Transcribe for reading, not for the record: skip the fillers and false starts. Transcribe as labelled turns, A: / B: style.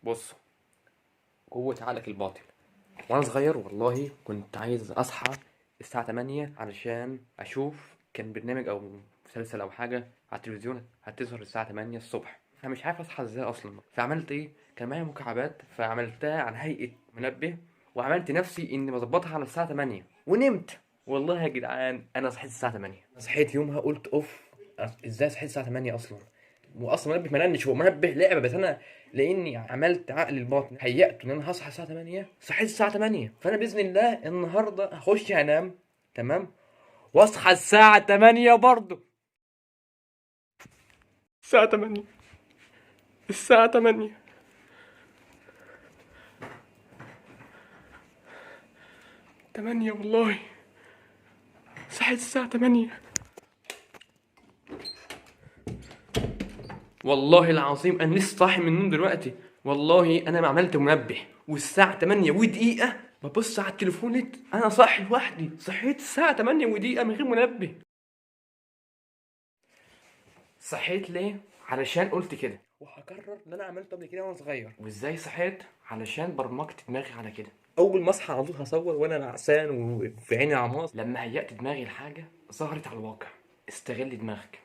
A: بص، قوة عقلك الباطن. وانا صغير والله كنت عايز اصحى الساعة 8 علشان اشوف كان برنامج او مسلسل او حاجة على التلفزيون هتظهر الساعة 8 الصبح. فمش عارف اصحى ازاي اصلا، فعملت ايه؟ كان معايا مكعبات فعملتها على هيئة منبه، وعملت نفسي اني بظبطها على الساعة 8 ونمت. والله يا جدعان انا صحيت الساعة 8. صحيت يومها قلت اوف، ازاي صحيت الساعة 8 اصلا؟ واصلا منبه ما رنش، هو منبه لعبه، بس انا لاني عملت عقل الباطن هيأته ان انا هصحى الساعه 8 صحيت الساعه 8. فانا باذن الله النهارده هخش انام تمام واصحى الساعه 8 برضه. الساعه 8، الساعه 8، 8 والله صحيت الساعه 8. والله العظيم انا لسه صاحي من النوم دلوقتي. والله انا ما عملت منبه والساعه 8 ودقيقه ببص على التليفون لقيت انا صاحي لوحدي. صحيت الساعه 8 ودقيقه من غير منبه. صحيت ليه؟ علشان قلت كده وهكرر اللي انا عملته قبل كده وانا صغير. وازاي صحيت؟ علشان برمجت دماغي على كده. اول ما اصحى على طول هصور وانا نعسان وفي عيني عماص. لما هيأت دماغي الحاجه ظهرت على الواقع. استغل دماغك.